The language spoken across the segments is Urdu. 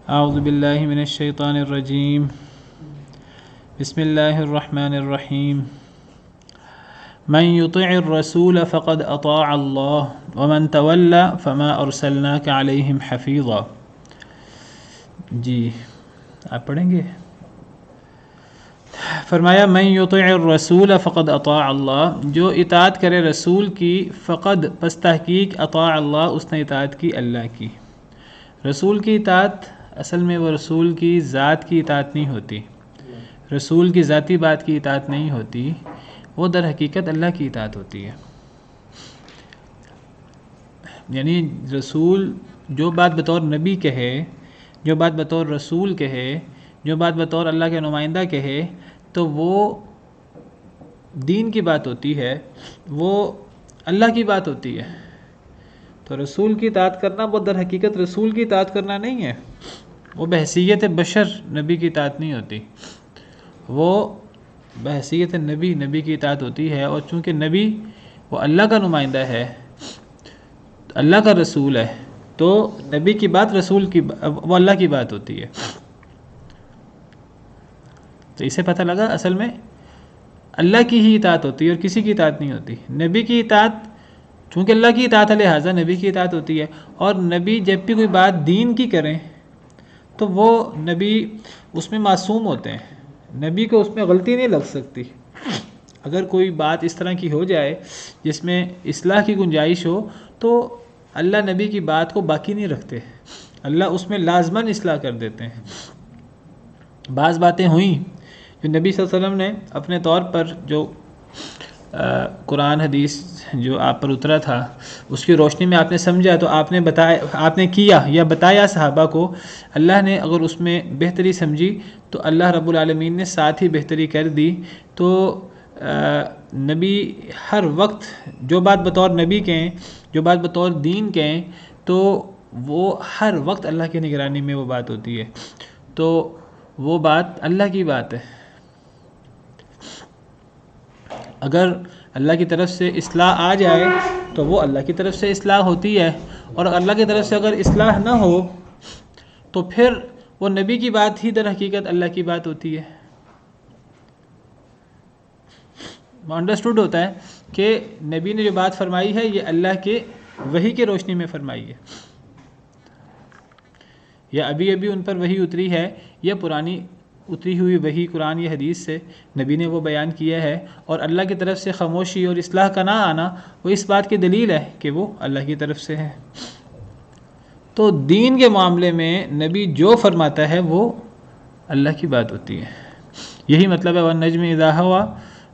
اعوذ باللہ من الشیطان الرجیم بسم اللہ الرحمن الرحیم من یطع الرسول فقد اطاع اللہ ومن تولی فما ارسلناک علیہم حفیظا۔ جی آپ پڑھیں گے۔ فرمایا من یطع الرسول فقد اطاع اللہ، جو اطاعت کرے رسول کی، فقد پس تحقیق، اطاع اللہ اس نے اطاعت کی اللہ کی۔ رسول کی اطاعت اصل میں وہ رسول کی ذات کی اطاعت نہیں ہوتی، رسول کی ذاتی بات کی اطاعت نہیں ہوتی، وہ در حقیقت اللہ کی اطاعت ہوتی ہے۔ یعنی رسول جو بات بطور نبی کہے، جو بات بطور رسول کہے، جو بات بطور اللہ کے نمائندہ کہے، تو وہ دین کی بات ہوتی ہے، وہ اللہ کی بات ہوتی ہے۔ تو رسول کی اطاعت کرنا وہ در حقیقت رسول کی اطاعت کرنا نہیں ہے، وہ بحیثیت بشر نبی کی اطاعت نہیں ہوتی، وہ بحیثیت نبی کی اطاعت ہوتی ہے۔ اور چونکہ نبی وہ اللہ کا نمائندہ ہے، اللہ کا رسول ہے، تو نبی کی بات رسول کی وہ اللہ کی بات ہوتی ہے۔ تو اسے پتہ لگا اصل میں اللہ کی ہی اطاعت ہوتی ہے اور کسی کی اطاعت نہیں ہوتی۔ نبی کی اطاعت چونکہ اللہ کی اطاعت ہے لہٰذا نبی کی اطاعت ہوتی ہے، اور نبی جب بھی کوئی بات دین کی کریں تو وہ نبی اس میں معصوم ہوتے ہیں، نبی کو اس میں غلطی نہیں لگ سکتی۔ اگر کوئی بات اس طرح کی ہو جائے جس میں اصلاح کی گنجائش ہو تو اللہ نبی کی بات کو باقی نہیں رکھتے، اللہ اس میں لازماً اصلاح کر دیتے ہیں۔ بعض باتیں ہوئیں جو نبی صلی اللہ علیہ وسلم نے اپنے طور پر جو قرآن حدیث جو آپ پر اترا تھا اس کی روشنی میں آپ نے سمجھا تو آپ نے بتایا، آپ نے کیا یا بتایا صحابہ کو، اللہ نے اگر اس میں بہتری سمجھی تو اللہ رب العالمین نے ساتھ ہی بہتری کر دی۔ تو نبی ہر وقت جو بات بطور نبی کہیں، جو بات بطور دین کہیں، تو وہ ہر وقت اللہ کی نگرانی میں وہ بات ہوتی ہے، تو وہ بات اللہ کی بات ہے۔ اگر اللہ کی طرف سے اصلاح آ جائے تو وہ اللہ کی طرف سے اصلاح ہوتی ہے، اور اللہ کی طرف سے اگر اصلاح نہ ہو تو پھر وہ نبی کی بات ہی در حقیقت اللہ کی بات ہوتی ہے۔ انڈرسٹوڈ ہوتا ہے کہ نبی نے جو بات فرمائی ہے یہ اللہ کے وحی کے روشنی میں فرمائی ہے، یا ابھی ان پر وحی اتری ہے، یا پرانی اتری ہوئی وحی قرآن یا حدیث سے نبی نے وہ بیان کیا ہے، اور اللہ کی طرف سے خاموشی اور اصلاح کا نہ آنا وہ اس بات کی دلیل ہے کہ وہ اللہ کی طرف سے ہے۔ تو دین کے معاملے میں نبی جو فرماتا ہے وہ اللہ کی بات ہوتی ہے۔ یہی مطلب ہے وَالنَّجْمِ إِذَا هَوَىٰ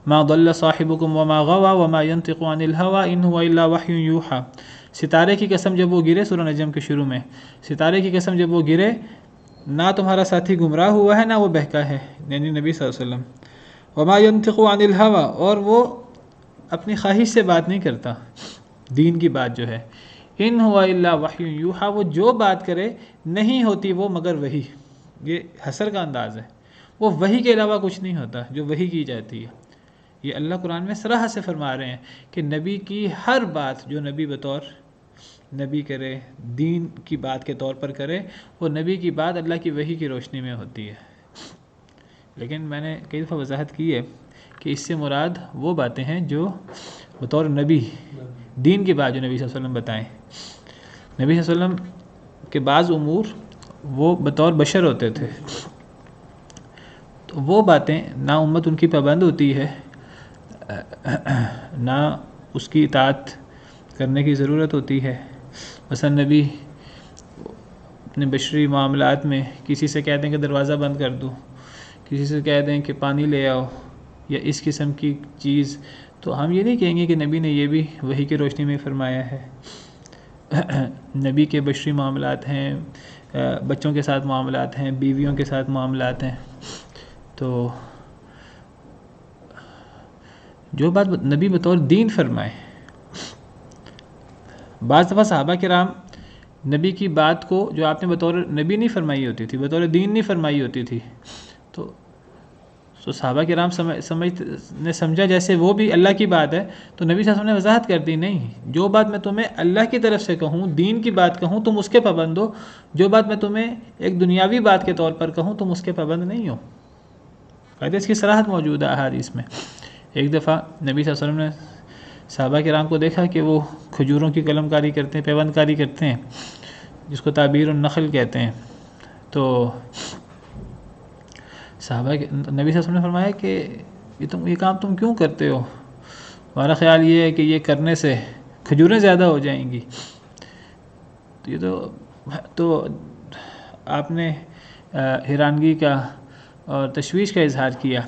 مَا ضَلَّ صَاحِبُكُمْ وَمَا غَوَىٰ وَمَا يَنطِقُ عَنِ الْهَوَىٰ إِنْ هُوَ إِلَّا وَحْيٌ يُوحَىٰ۔ ستارے کی قسم جب وہ گرے، سورہ نجم کے شروع میں ستارے کی قسم جب وہ گرے، نہ تمہارا ساتھی گمراہ ہوا ہے نہ وہ بہکا ہے، یعنی نبی صلی اللہ علیہ وسلم۔ وَمَا يَنطِقُ عَنِ الْهَوَىٰ، اور وہ اپنی خواہش سے بات نہیں کرتا، دین کی بات جو ہے، إِنْ هُوَ إِلَّا وَحْيٌ يُوحَىٰ، وہ جو بات کرے نہیں ہوتی وہ مگر وحی۔ یہ حصر کا انداز ہے، وہ وحی کے علاوہ کچھ نہیں ہوتا جو وحی کی جاتی ہے۔ یہ اللہ قرآن میں صراحت سے فرما رہے ہیں کہ نبی کی ہر بات جو نبی بطور نبی کرے، دین کی بات کے طور پر کرے، وہ نبی کی بات اللہ کی وحی کی روشنی میں ہوتی ہے۔ لیکن میں نے کئی دفعہ وضاحت کی ہے کہ اس سے مراد وہ باتیں ہیں جو بطور نبی دین کی بات جو نبی صلی اللہ علیہ وسلم بتائیں۔ نبی صلی اللہ علیہ وسلم کے بعض امور وہ بطور بشر ہوتے تھے، تو وہ باتیں نہ امت ان کی پابند ہوتی ہے، نہ اس کی اطاعت کرنے کی ضرورت ہوتی ہے۔ مثلا نبی اپنے بشری معاملات میں کسی سے کہہ دیں کہ دروازہ بند کر دو، کسی سے کہہ دیں کہ پانی لے آؤ، یا اس قسم کی چیز، تو ہم یہ نہیں کہیں گے کہ نبی نے یہ بھی وحی کی روشنی میں فرمایا ہے۔ نبی کے بشری معاملات ہیں، بچوں کے ساتھ معاملات ہیں، بیویوں کے ساتھ معاملات ہیں، تو جو بات نبی بطور دین فرمائے۔ بعض دفعہ صحابہ کرام نبی کی بات کو جو آپ نے بطور نبی نہیں فرمائی ہوتی تھی، بطور دین نہیں فرمائی ہوتی تھی، تو تو صحابہ کرام نے سمجھا جیسے وہ بھی اللہ کی بات ہے، تو نبی صلی اللہ علیہ وسلم نے وضاحت کر دی، نہیں، جو بات میں تمہیں اللہ کی طرف سے کہوں، دین کی بات کہوں، تم اس کے پابند ہو، جو بات میں تمہیں ایک دنیاوی بات کے طور پر کہوں تم اس کے پابند نہیں ہو۔ کہتے اس کی صراحت موجود ہے احادیث میں۔ ایک دفعہ نبی صلی اللہ علیہ وسلم نے صحابہ کرام کو دیکھا کہ وہ کھجوروں کی قلم کاری کرتے ہیں، پیوند کاری کرتے ہیں، جس کو تعبیر النخل کہتے ہیں۔ تو صحابہ نبی صلی اللہ علیہ وسلم نے فرمایا کہ یہ کام تم کیوں کرتے ہو؟ ہمارا خیال یہ ہے کہ یہ کرنے سے کھجوریں زیادہ ہو جائیں گی۔ تو آپ نے حیرانگی کا اور تشویش کا اظہار کیا،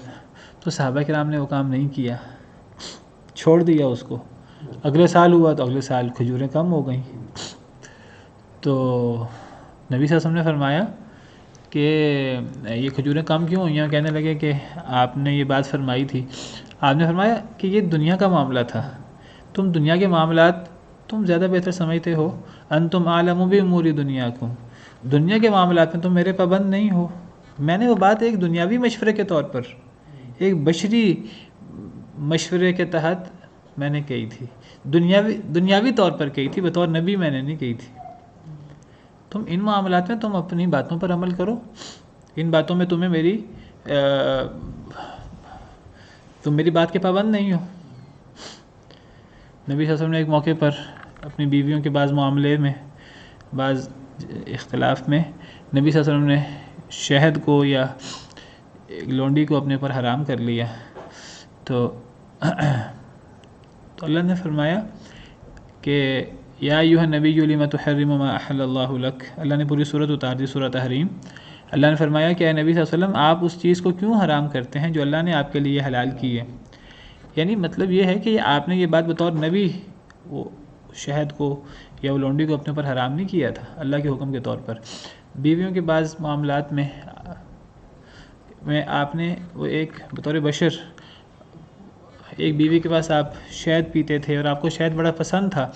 تو صحابہ کرام نے وہ کام نہیں کیا، چھوڑ دیا اس کو۔ اگلے سال ہوا تو اگلے سال کھجوریں کم ہو گئیں۔ تو نبی صلی اللہ علیہ وسلم نے فرمایا کہ یہ کھجوریں کم کیوں ہوئیں؟ کہنے لگے کہ آپ نے یہ بات فرمائی تھی۔ آپ نے فرمایا کہ یہ دنیا کا معاملہ تھا، تم دنیا کے معاملات تم زیادہ بہتر سمجھتے ہو، انتم اعلم بامور دنیاکم، دنیا کے معاملات میں تم میرے پابند نہیں ہو۔ میں نے وہ بات ایک دنیاوی مشورے کے طور پر، ایک بشری مشورے کے تحت میں نے کہی تھی، دنیاوی طور پر کہی تھی، بطور نبی میں نے نہیں کہی تھی۔ تم ان معاملات میں تم اپنی باتوں پر عمل کرو، ان باتوں میں تم میری بات کے پابند نہیں ہو۔ نبی صلی اللہ علیہ وسلم نے ایک موقع پر اپنی بیویوں کے بعض معاملے میں، بعض اختلاف میں، نبی صلی اللہ علیہ وسلم نے شہد کو یا لونڈی کو اپنے پر حرام کر لیا۔ تو اللہ نے فرمایا کہ یا ایھا النبی لم تحرم ما احل اللہ لک، اللہ نے پوری سورت اتار دی، سورۃ تحریم۔ اللہ نے فرمایا کہ اے نبی صلی اللہ علیہ وسلم آپ اس چیز کو کیوں حرام کرتے ہیں جو اللہ نے آپ کے لیے حلال کی ہے؟ یعنی مطلب یہ ہے کہ آپ نے یہ بات بطور نبی وہ شہد کو یا وہ لونڈی کو اپنے پر حرام نہیں کیا تھا، اللہ کے حکم کے طور پر۔ بیویوں کے بعض معاملات میں آپ نے وہ ایک بطور بشر، ایک بیوی کے پاس آپ شہد پیتے تھے اور آپ کو شہد بڑا پسند تھا،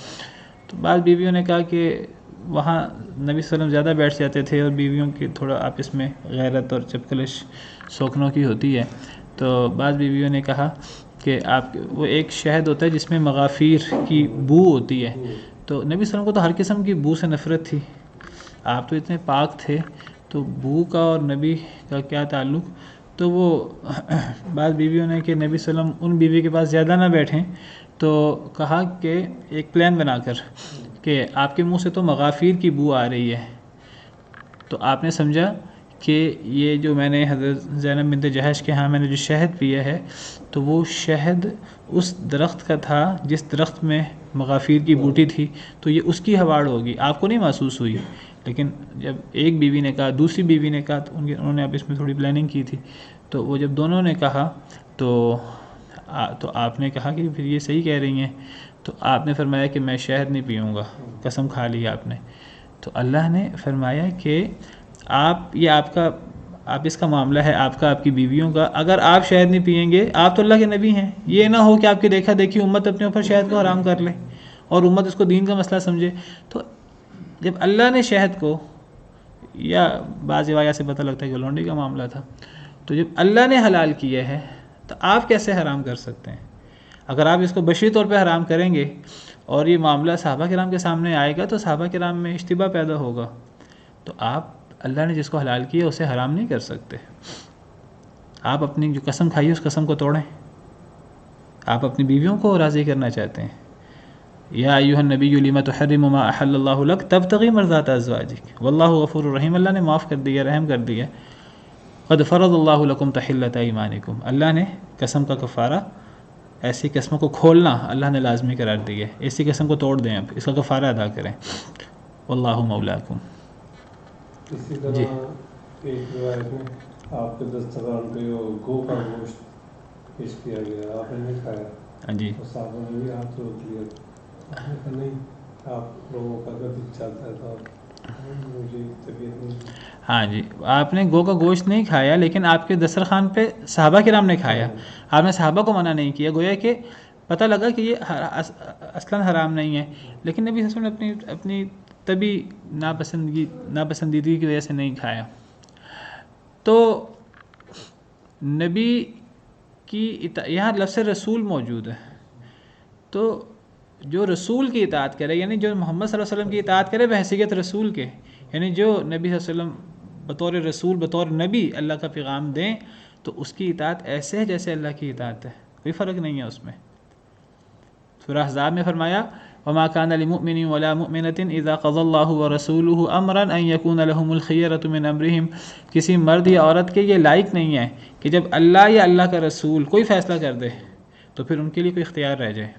تو بعض بیویوں نے کہا کہ وہاں نبی صلی اللہ علیہ وسلم زیادہ بیٹھ جاتے تھے اور بیویوں کی تھوڑا آپس میں غیرت اور چپکلش سوکنوں کی ہوتی ہے، تو بعض بیویوں نے کہا کہ وہ ایک شہد ہوتا ہے جس میں مغافیر کی بو ہوتی ہے، تو نبی صلی اللہ علیہ وسلم کو تو ہر قسم کی بو سے نفرت تھی، آپ تو اتنے پاک تھے، تو بو کا اور نبی کا کیا تعلق؟ تو وہ بعض بیویوں نے کہ نبی صلی اللہ علیہ وسلم ان بیوی کے پاس زیادہ نہ بیٹھیں، تو کہا کہ ایک پلان بنا کر کہ آپ کے منہ سے تو مغافیر کی بو آ رہی ہے، تو آپ نے سمجھا کہ یہ جو میں نے حضرت زینب بنت جہش کے ہاں میں نے جو شہد پیا ہے، تو وہ شہد اس درخت کا تھا جس درخت میں مغافیر کی بوٹی تھی، تو یہ اس کی ہواڑ ہوگی، آپ کو نہیں محسوس ہوئی۔ لیکن جب ایک بیوی نے کہا، دوسری بیوی نے کہا، تو انہوں نے اب اس میں تھوڑی پلاننگ کی تھی، تو وہ جب دونوں نے کہا تو آپ نے کہا کہ پھر یہ صحیح کہہ رہی ہیں، تو آپ نے فرمایا کہ میں شہد نہیں پیوں گا، قسم کھا لی آپ نے۔ تو اللہ نے فرمایا کہ آپ اس کا معاملہ ہے آپ کا، آپ کی بیویوں کا، اگر آپ شہد نہیں پئیں گے، آپ تو اللہ کے نبی ہیں، یہ نہ ہو کہ آپ کی دیکھا دیکھی امت اپنے اوپر شہد کو حرام کر لے اور امت اس کو دین کا مسئلہ سمجھے۔ تو جب اللہ نے شہد کو، یا بعض روایات سے پتہ لگتا ہے کہ لونڈی کا معاملہ تھا، تو جب اللہ نے حلال کیا ہے تو آپ کیسے حرام کر سکتے ہیں؟ اگر آپ اس کو بشری طور پہ حرام کریں گے اور یہ معاملہ صحابہ کرام کے سامنے آئے گا تو صحابہ کرام میں اشتباہ پیدا ہوگا، تو آپ اللہ نے جس کو حلال کیا اسے حرام نہیں کر سکتے۔ آپ اپنی جو قسم کھائی ہے اس قسم کو توڑیں، آپ اپنی بیویوں کو راضی کرنا چاہتے ہیں، یا ایھا النبی لم تحرم ما احل اللہ لک تبتغی مرضات ازواجک واللہ غفور الرحیم، اللہ نے معاف کر دیا، رحم کر دیا۔ قد فرض اللہ لکم تحلۃ ایمانکم، اللہ نے قسم کا کفارہ، ایسی قسموں کو کھولنا اللہ نے لازمی قرار دیا ہے، ایسی قسم کو توڑ دیں، اب اس کا کفارہ ادا کریں، واللہ مولاکم۔ اسی طرح ایک روایت میں آپ کے دسترخوان پہ وہ گو کا گوشت پیش کیا گیا، آپ نے نہیں کھایا، جی، صحابہ نے بھی ہاتھ روک لیا، آپ نے کہا نہیں، آپ لوگوں کا اگر دل چاہتا ہے تو مجھے طبیعت نہیں۔ ہاں جی، آپ نے گو کا گوشت نہیں کھایا، لیکن آپ کے دسترخوان پہ صحابہ کرام نے کھایا، آپ نے صحابہ کو منع نہیں کیا، گویا کہ پتہ لگا کہ یہ اصلاً حرام نہیں ہے، لیکن نبی صلی اللہ علیہ وسلم نے اپنی طبی ناپسندیدگی کی وجہ سے نہیں کھایا۔ تو نبی کی یہاں لفظ رسول موجود ہے، تو جو رسول کی اطاعت کرے، یعنی جو محمد صلی اللہ علیہ وسلم کی اطاعت کرے بحیثیت رسول کے، یعنی جو نبی صلی اللہ علیہ وسلم بطور رسول بطور نبی اللہ کا پیغام دیں، تو اس کی اطاعت ایسے ہے جیسے اللہ کی اطاعت ہے، کوئی فرق نہیں ہے اس میں۔ سورہ احزاب میں فرمایا وما كان لمؤمن ولا مؤمنة اذا قضى الله ورسوله امرا ان يكون لهم الخيرة من امرهم، کسی مرد یا عورت کے یہ لائق نہیں ہے کہ جب اللہ یا اللہ کا رسول کوئی فیصلہ کر دے تو پھر ان کے لیے کوئی اختیار رہ جائے۔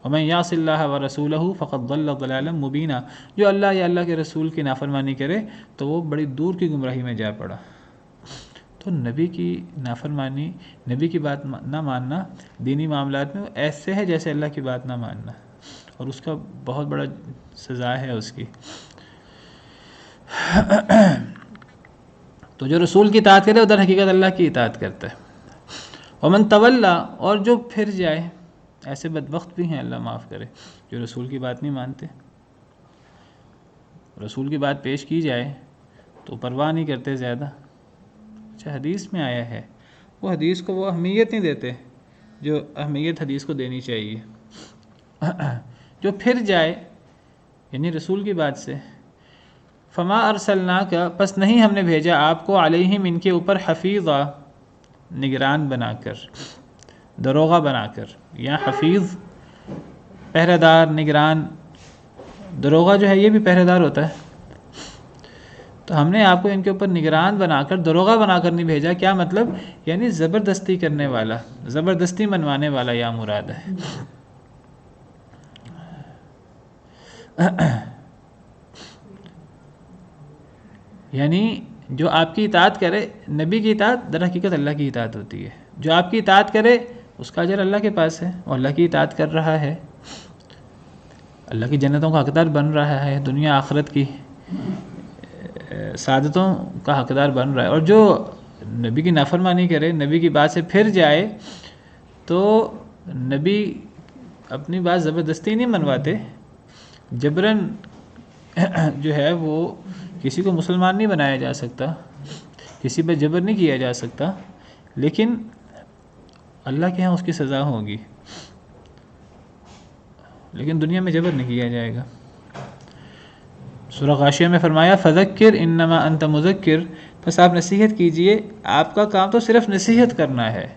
ومن يعص الله ورسوله فقد ضل ضلالا مبینا، جو اللہ یا اللہ کے رسول کی نافرمانی کرے تو وہ بڑی دور کی گمراہی میں جا پڑا۔ تو نبی کی نافرمانی، نبی کی بات نہ ماننا دینی معاملات میں ایسے ہے جیسے اللہ کی بات نہ ماننا، اور اس کا بہت بڑا سزا ہے اس کی۔ تو جو رسول کی اطاعت کرے وہ در حقیقت اللہ کی اطاعت کرتا ہے۔ ومن تولا، اور جو پھر جائے، ایسے بدبخت بھی ہیں اللہ معاف کرے جو رسول کی بات نہیں مانتے، رسول کی بات پیش کی جائے تو پرواہ نہیں کرتے زیادہ۔ اچھا حدیث میں آیا ہے، وہ حدیث کو وہ اہمیت نہیں دیتے جو اہمیت حدیث کو دینی چاہیے۔ جو پھر جائے یعنی رسول کی بات سے، فما ارسلناک، پس نہیں ہم نے بھیجا آپ کو، علیہم ان کے اوپر، حفیظا، نگران بنا کر، دروغہ بنا کر، یا حفیظ پہرہ دار، نگران، دروغہ جو ہے یہ بھی پہرہ دار ہوتا ہے، تو ہم نے آپ کو ان کے اوپر نگران بنا کر، دروغہ بنا کر نہیں بھیجا۔ کیا مطلب؟ یعنی زبردستی کرنے والا، زبردستی منوانے والا یا مراد ہے۔ یعنی جو آپ کی اطاعت کرے، نبی کی اطاعت در حقیقت اللہ کی اطاعت ہوتی ہے، جو آپ کی اطاعت کرے اس کا اجر اللہ کے پاس ہے، اور اللہ کی اطاعت کر رہا ہے اللہ کی جنتوں کا حقدار بن رہا ہے، دنیا آخرت کی سعادتوں کا حقدار بن رہا ہے۔ اور جو نبی کی نافرمانی کرے، نبی کی بات سے پھر جائے، تو نبی اپنی بات زبردستی نہیں منواتے، جبراً جو ہے وہ کسی کو مسلمان نہیں بنایا جا سکتا، کسی پہ جبر نہیں کیا جا سکتا، لیکن اللہ کے ہاں اس کی سزا ہوگی، لیکن دنیا میں جبر نہیں کیا جائے گا۔ سورہ غاشیہ میں فرمایا فذکر انما انت مذکر، بس آپ نصیحت کیجئے، آپ کا کام تو صرف نصیحت کرنا ہے،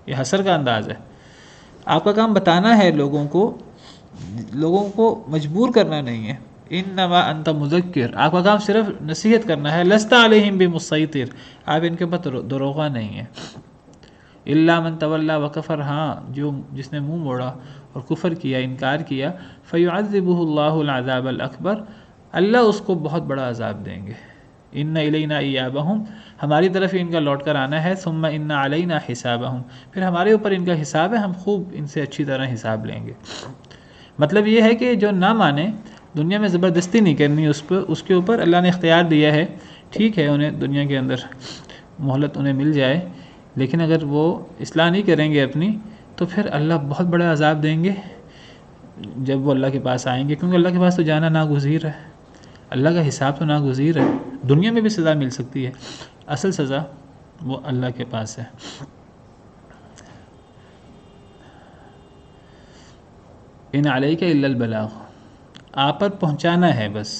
یہ حسر کا انداز ہے، آپ کا کام بتانا ہے لوگوں کو مجبور کرنا نہیں ہے۔ انما انت مذکر، آپ کا کام صرف نصیحت کرنا ہے، لست علیہم بمسیطر، آپ ان کے اوپر دروغہ نہیں ہے۔ الا من تولا وکفر، ہاں جس نے منہ موڑا اور کفر کیا، انکار کیا، فیعذبہ اللہ العذاب الاکبر، اللہ اس کو بہت بڑا عذاب دیں گے۔ ان الینا ایابہم، ہماری طرف ان کا لوٹ کر آنا ہے، ثم ان علینا حسابہم، پھر ہمارے اوپر ان کا حساب ہے، ہم خوب ان سے اچھی طرح حساب لیں گے۔ مطلب یہ ہے کہ جو نہ مانے، دنیا میں زبردستی نہیں کرنی اس کے اوپر، اللہ نے اختیار دیا ہے، ٹھیک ہے انہیں دنیا کے اندر مہلت انہیں مل جائے، لیکن اگر وہ اصلاح نہیں کریں گے اپنی، تو پھر اللہ بہت بڑا عذاب دیں گے جب وہ اللہ کے پاس آئیں گے، کیونکہ اللہ کے پاس تو جانا ناگزیر ہے، اللہ کا حساب تو ناگزیر ہے۔ دنیا میں بھی سزا مل سکتی ہے، اصل سزا وہ اللہ کے پاس ہے۔ ان علیک الا البلاغ، آپ پر پہنچانا ہے بس۔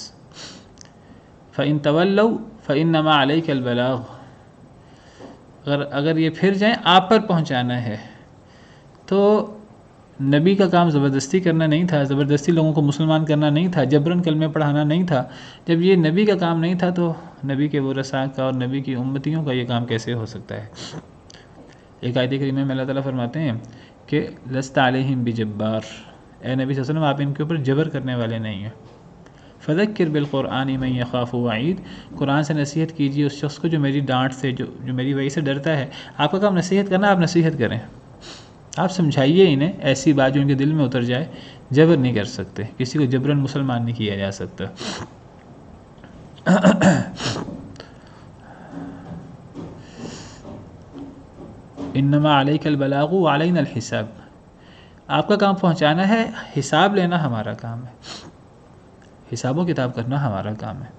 فإن تولوا فإنما علیک البلاغ، اگر یہ پھر جائیں، آپ پر پہنچانا ہے۔ تو نبی کا کام زبردستی کرنا نہیں تھا، زبردستی لوگوں کو مسلمان کرنا نہیں تھا، جبراً کلمہ پڑھانا نہیں تھا۔ جب یہ نبی کا کام نہیں تھا تو نبی کے ورثاء کا اور نبی کی امتیوں کا یہ کام کیسے ہو سکتا ہے؟ ایک آیت کریمہ میں اللہ تعالیٰ فرماتے ہیں کہ لست علیہم بجبار، اے نبی صلی اللہ علیہ وسلم آپ ان کے اوپر جبر کرنے والے نہیں ہیں۔ فذکر بالقرآن من یخاف وعید، قرآن سے نصیحت کیجیے اس شخص کو جو میری ڈانٹ سے، جو میری وعید سے ڈرتا ہے۔ آپ کا کام نصیحت کرنا، آپ نصیحت کریں، آپ سمجھائیے انہیں ایسی بات جو ان کے دل میں اتر جائے، جبر نہیں کر سکتے، کسی کو جبراً مسلمان نہیں کیا جا سکتا۔ انما علیک البلاغ وعلینا الحساب، آپ کا کام پہنچانا ہے، حساب لینا ہمارا کام ہے، حساب و کتاب کرنا ہمارا کام ہے۔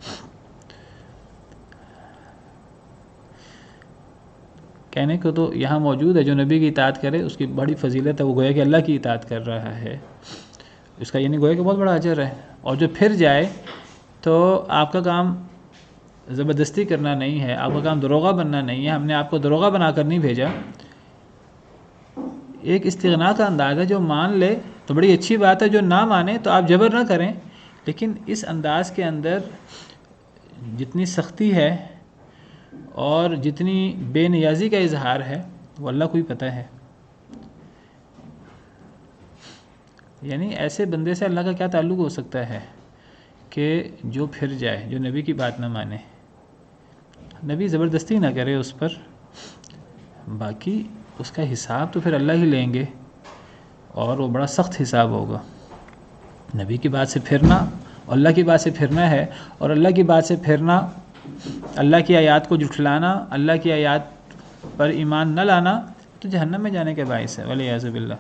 کہنے کو تو یہاں موجود ہے، جو نبی کی اطاعت کرے اس کی بڑی فضیلت ہے، وہ گویا کہ اللہ کی اطاعت کر رہا ہے، اس کا یعنی گویا کہ بہت بڑا اجر ہے۔ اور جو پھر جائے تو آپ کا کام زبردستی کرنا نہیں ہے، آپ کا کام دروغہ بننا نہیں ہے، ہم نے آپ کو دروغہ بنا کر نہیں بھیجا۔ ایک استغنا کا انداز ہے، جو مان لے تو بڑی اچھی بات ہے، جو نہ مانے تو آپ جبر نہ کریں، لیکن اس انداز کے اندر جتنی سختی ہے اور جتنی بے نیازی کا اظہار ہے وہ اللہ کو ہی پتہ ہے۔ یعنی ایسے بندے سے اللہ کا کیا تعلق ہو سکتا ہے کہ جو پھر جائے، جو نبی کی بات نہ مانے، نبی زبردستی نہ کرے اس پر، باقی اس کا حساب تو پھر اللہ ہی لیں گے، اور وہ بڑا سخت حساب ہوگا۔ نبی کی بات سے پھرنا اور اللہ کی بات سے پھرنا ہے، اور اللہ کی بات سے پھرنا، اللہ کی آیات کو جھٹلانا، اللہ کی آیات پر ایمان نہ لانا، تو جہنم میں جانے کے باعث ہے، والعیاذ باللہ۔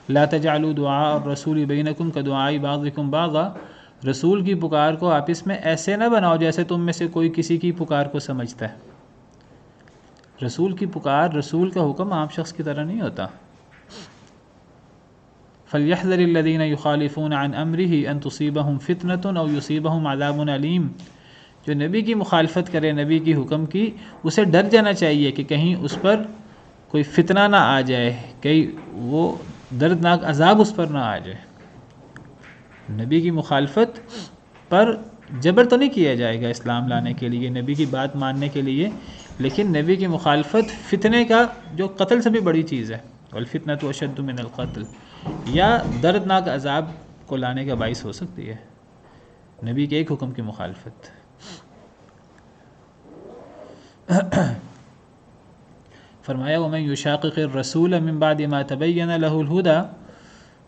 لا تجعلوا دعاء الرسول بینکم کدعاء بعضکم بعضا، رسول کی پکار کو آپس میں ایسے نہ بناؤ جیسے تم میں سے کوئی کسی کی پکار کو سمجھتا ہے۔ رسول کی پکار، رسول کا حکم عام شخص کی طرح نہیں ہوتا۔ فَلْيَحْذَرِ الَّذِينَ يُخَالِفُونَ عَنْ أَمْرِهِ أَن تُصِيبَهُمْ فِتْنَةٌ أَوْ يُصِيبَهُمْ عَذَابٌ أَلِيمٌ، جو نبی کی مخالفت کرے، نبی کی حکم کی، اسے ڈر جانا چاہیے کہ کہیں اس پر کوئی فتنہ نہ آ جائے، کہیں وہ دردناک عذاب اس پر نہ آ جائے۔ نبی کی مخالفت پر جبر تو نہیں کیا جائے گا اسلام لانے کے لیے، نبی کی بات ماننے کے لیے، لیکن نبی کی مخالفت فتنے کا، جو قتل سے بھی بڑی چیز ہے، والفتنة أشد من القتل، یا دردناک عذاب کو لانے کا باعث ہو سکتی ہے نبی کے ایک حکم کی مخالفت۔ فرمایا وَمَن يُشَاقِقِ الرَّسُولَ مِن بَعْدِ مَا تَبَيَّنَ لَهُ الْهُدَى،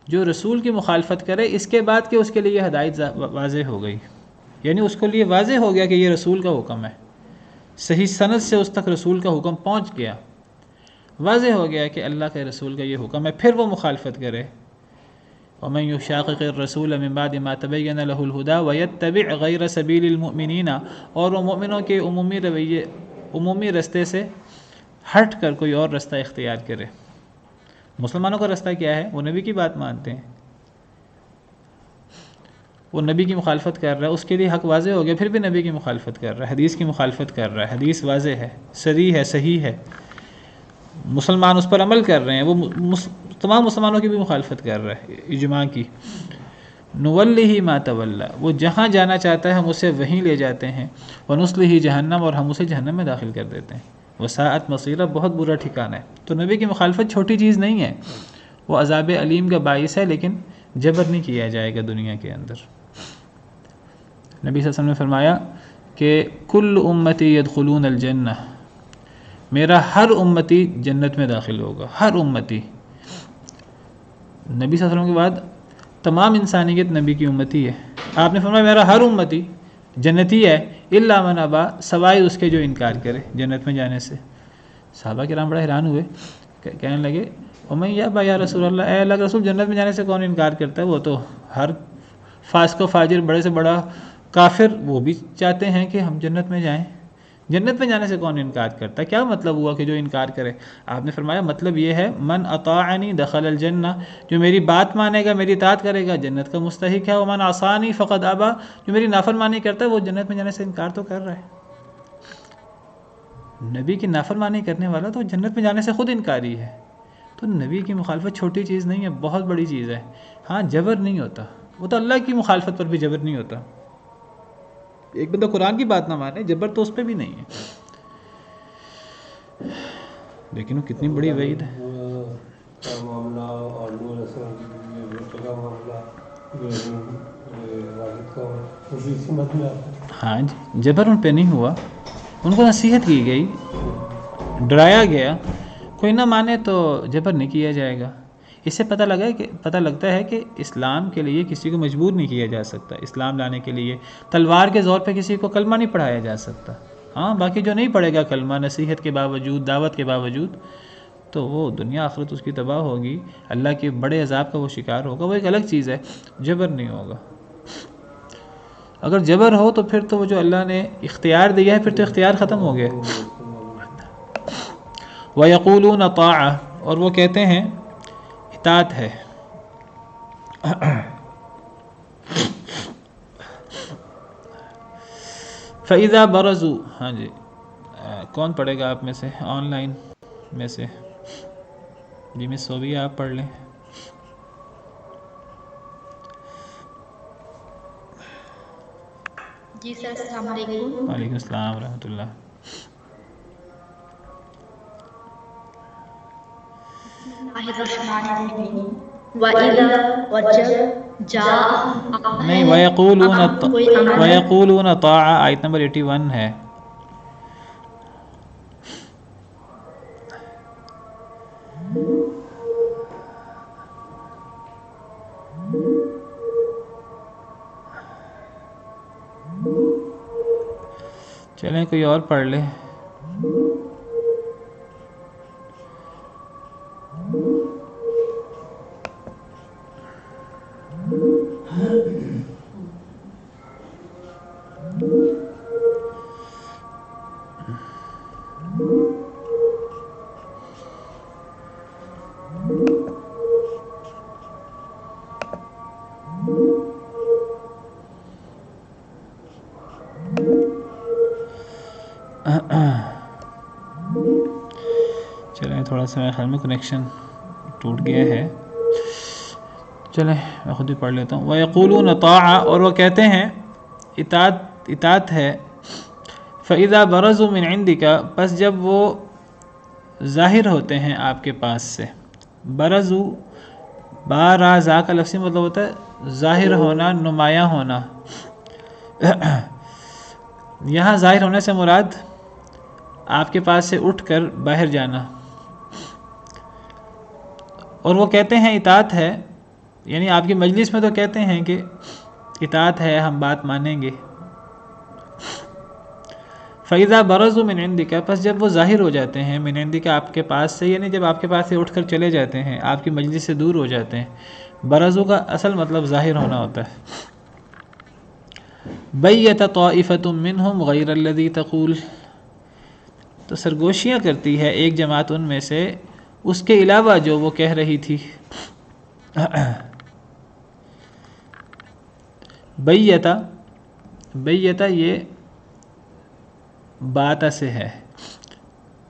جو رسول کی مخالفت کرے اس کے بعد کہ اس کے لیے ہدایت واضح ہو گئی، یعنی اس کے لیے واضح ہو گیا کہ یہ رسول کا حکم ہے، صحیح سند سے اس تک رسول کا حکم پہنچ گیا، واضح ہو گیا کہ اللہ کے رسول کا یہ حکم ہے، پھر وہ مخالفت کرے۔ وَمَن يُشَاقِقِ الرَّسُولَ مِن بَعْدِ مَا تَبَيَّنَ لَهُ الْهُدَى وَيَتَّبِعْ غَيْرَ سَبِيلِ الْمُؤْمِنِينَ، اور وہ مومنوں کے عمومی رستے سے ہٹ کر کوئی اور رستہ اختیار کرے۔ مسلمانوں کا رستہ کیا ہے؟ وہ نبی کی بات مانتے ہیں، وہ نبی کی مخالفت کر رہا ہے، اس کے لیے حق واضح ہو گیا، پھر بھی نبی کی مخالفت کر رہا ہے، حدیث کی مخالفت کر رہا ہے، حدیث واضح ہے، صریح ہے، صحیح ہے، مسلمان اس پر عمل کر رہے ہیں، وہ تمام مسلمانوں کی بھی مخالفت کر رہا ہے اجماع کی۔ نُوَلِّهِ مَا تَوَلَّى، وہ جہاں جانا چاہتا ہے ہم اسے وہیں لے جاتے ہیں، وَنُصْلِهِ جہنم، اور ہم اسے جہنم میں داخل کر دیتے ہیں، وَسَاءَتْ مَصِيرًا، بہت برا ٹھکانہ ہے۔ تو نبی کی مخالفت چھوٹی چیز نہیں ہے، وہ عذاب علیم کا باعث ہے، لیکن جبر نہیں کیا جائے گا دنیا کے اندر۔ نبی صلی اللہ علیہ وسلم نے فرمایا کہ کل امتی یدخلون الجنہ، میرا ہر امتی جنت میں داخل ہوگا، ہر امتی۔ نبی صلی اللہ علیہ وسلم کے بعد تمام انسانیت نبی کی امتی ہے، آپ نے فرمایا میرا ہر امتی جنتی ہے، الا من ابا، سوائے اس کے جو انکار کرے جنت میں جانے سے۔ صحابہ کرام بڑا حیران ہوئے، کہنے لگے ومن یابا یا رسول اللہ، اے اللہ کے رسول جنت میں جانے سے کون انکار کرتا ہے؟ وہ تو ہر فاسق و فاجر، بڑے سے بڑا کافر، وہ بھی چاہتے ہیں کہ ہم جنت میں جائیں، جنت میں جانے سے کون انکار کرتا ہے؟ کیا مطلب ہوا کہ جو انکار کرے؟ آپ نے فرمایا مطلب یہ ہے من اطاعنی دخل الجنہ، جو میری بات مانے گا، میری اطاعت کرے گا، جنت کا مستحق ہے، ومن عصانی فقد ابا، جو میری نافرمانی کرتا ہے وہ جنت میں جانے سے انکار تو کر رہا ہے۔ نبی کی نافرمانی کرنے والا تو جنت میں جانے سے خود انکاری ہے۔ تو نبی کی مخالفت چھوٹی چیز نہیں ہے، بہت بڑی چیز ہے۔ ہاں جبر نہیں ہوتا، وہ تو اللہ کی مخالفت پر بھی جبر نہیں ہوتا، ایک بندہ قرآن کی بات نہ مانے، جبر تو اس پہ بھی نہیں ہے، لیکن وہ کتنی بڑی وعید ہے۔ معاملہ اور نور علیہ السلام کی بیٹے کا معاملہ، والد کا، اسی سمت میں آتا ہے۔ ہاں جی، جبر ان پہ نہیں ہوا، ان کو نصیحت کی گئی، ڈرایا گیا، کوئی نہ مانے تو جبر نہیں کیا جائے گا۔ اس سے پتہ لگتا ہے کہ اسلام کے لیے کسی کو مجبور نہیں کیا جا سکتا، اسلام لانے کے لیے تلوار کے زور پہ کسی کو کلمہ نہیں پڑھایا جا سکتا۔ ہاں باقی جو نہیں پڑھے گا کلمہ نصیحت کے باوجود، دعوت کے باوجود، تو وہ دنیا آخرت اس کی تباہ ہوگی، اللہ کے بڑے عذاب کا وہ شکار ہوگا، وہ ایک الگ چیز ہے، جبر نہیں ہوگا۔ اگر جبر ہو تو پھر تو وہ جو اللہ نے اختیار دیا ہے پھر تو اختیار ختم ہو گیا. وَيَقُولُونَ طَاعَةٌ اور وہ کہتے ہیں اطاعت ہے. فَإِذَا بَرَزُوا ہاں جی کون پڑھے گا آپ میں سے آن لائن میں سے؟ جی مس صوبیہ آپ پڑھ لیں. جی سر السلام علیکم. وعلیکم السلام ورحمۃ اللہ. وَإِذَا اور جب جاء نہیں وَيَقُولُونَ طَاعَةٌ آیت نمبر 81 ہے. چلیں کوئی اور پڑھ لے. چلیں تھوڑا سا میرے خیال میں کنیکشن ٹوٹ گیا ہے. چلیں میں خود ہی پڑھ لیتا ہوں. وَيَقُولُونَ طَاعَةٌ اور وہ کہتے ہیں اطاعت ہے. فَإِذَا بَرَزُوا مِنْ عِنْدِكَ پس جب وہ ظاہر ہوتے ہیں آپ کے پاس سے. برزو بارازا کا لفظی مطلب ہوتا ہے ظاہر ہونا، نمایاں ہونا. یہاں ظاہر ہونے سے مراد آپ کے پاس سے اٹھ کر باہر جانا. اور وہ کہتے ہیں اطاعت ہے، یعنی آپ کی مجلس میں تو کہتے ہیں کہ اطاعت ہے، ہم بات مانیں گے. فَإِذَا بَرَزُوا مِنْ عِنْدِكَ پس جب وہ ظاہر ہو جاتے ہیں من عندك آپ کے پاس سے، یعنی جب آپ کے پاس سے اٹھ کر چلے جاتے ہیں، آپ کی مجلس سے دور ہو جاتے ہیں. برزو کا اصل مطلب ظاہر ہونا ہوتا ہے. بَيَّتَ طَائِفَةٌ مِّنْهُمْ غَيْرَ الَّذِي تَقُولُ تو سرگوشیاں کرتی ہے ایک جماعت ان میں سے اس کے علاوہ جو وہ کہہ رہی تھی. بیتا یہ باتا سے ہے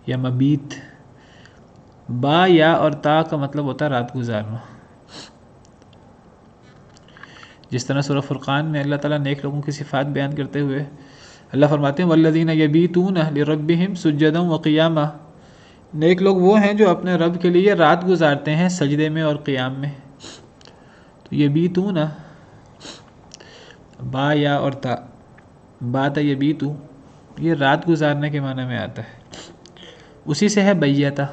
یا مبیت. با یا اور تا کا مطلب ہوتا ہے رات گزارنا. جس طرح سورہ فرقان میں اللہ تعالیٰ نیک لوگوں کی صفات بیان کرتے ہوئے اللہ فرماتے ہیں وَالَّذِينَ يَبِيتُونَ لِرَبِّهِمْ سُجَّدًا وَقِيَامًا نیک لوگ وہ ہیں جو اپنے رب کے لیے رات گزارتے ہیں سجدے میں اور قیام میں. تو یبیتون با یا اور تا بات یبیتو یہ رات گزارنے کے معنی میں آتا ہے. اسی سے ہے بیتا.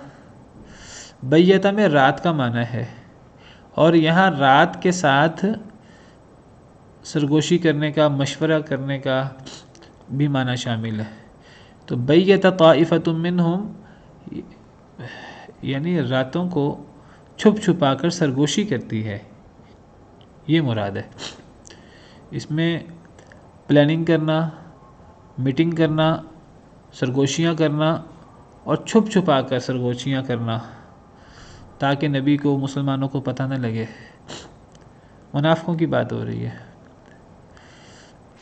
بیتا میں رات کا معنی ہے اور یہاں رات کے ساتھ سرگوشی کرنے کا، مشورہ کرنے کا بھی معنی شامل ہے. تو بیت طائفۃ منہم یعنی راتوں کو چھپ چھپا کر سرگوشی کرتی ہے، یہ مراد ہے. اس میں پلاننگ کرنا، میٹنگ کرنا، سرگوشیاں کرنا اور چھپ چھپا کر سرگوشیاں کرنا تاکہ نبی کو، مسلمانوں کو پتہ نہ لگے. منافقوں کی بات ہو رہی ہے.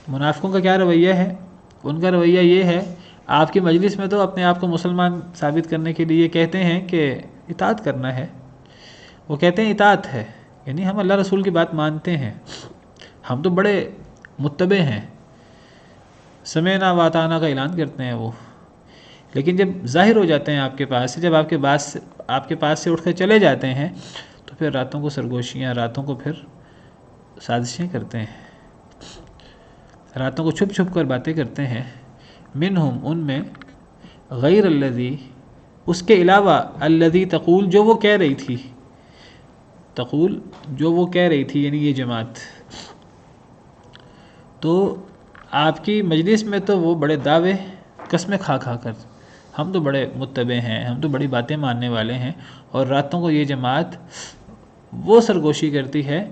منافقوں کا کیا رویہ ہے؟ ان کا رویہ یہ ہے آپ کی مجلس میں تو اپنے آپ کو مسلمان ثابت کرنے کے لیے کہتے ہیں کہ اطاعت کرنا ہے. وہ کہتے ہیں اطاعت ہے، یعنی ہم اللہ رسول کی بات مانتے ہیں، ہم تو بڑے متبع ہیں، سمعنا واطعنا کا اعلان کرتے ہیں وہ. لیکن جب ظاہر ہو جاتے ہیں آپ کے پاس سے، جب آپ کے پاس سے اٹھ کر چلے جاتے ہیں تو پھر راتوں کو سرگوشیاں، راتوں کو پھر سازشیں کرتے ہیں، راتوں کو چھپ چھپ کر باتیں کرتے ہیں. منہم ان میں غیر الذی اس کے علاوہ الذی تقول جو وہ کہہ رہی تھی. تقول جو وہ کہہ رہی تھی یعنی یہ جماعت. تو آپ کی مجلس میں تو وہ بڑے دعوے قسمیں کھا کر ہم تو بڑے متبع ہیں، ہم تو بڑی باتیں ماننے والے ہیں، اور راتوں کو یہ جماعت وہ سرگوشی کرتی ہے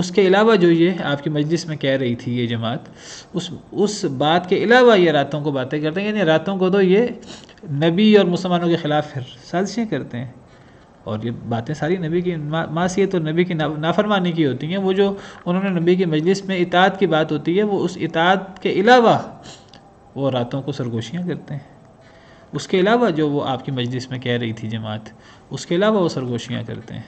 اس کے علاوہ جو یہ آپ کی مجلس میں کہہ رہی تھی یہ جماعت، اس بات کے علاوہ یہ راتوں کو باتیں کرتے ہیں، یعنی راتوں کو تو یہ نبی اور مسلمانوں کے خلاف پھر سازشیں کرتے ہیں، اور یہ باتیں ساری نبی کی معصیت اور نبی کی نافرمانی کی ہوتی ہیں۔ وہ جو انہوں نے نبی کی مجلس میں اطاعت کی بات ہوتی ہے، وہ اس اطاعت کے علاوہ وہ راتوں کو سرگوشیاں کرتے ہیں، اس کے علاوہ جو وہ آپ کی مجلس میں کہہ رہی تھی جماعت، اس کے علاوہ وہ سرگوشیاں کرتے ہیں۔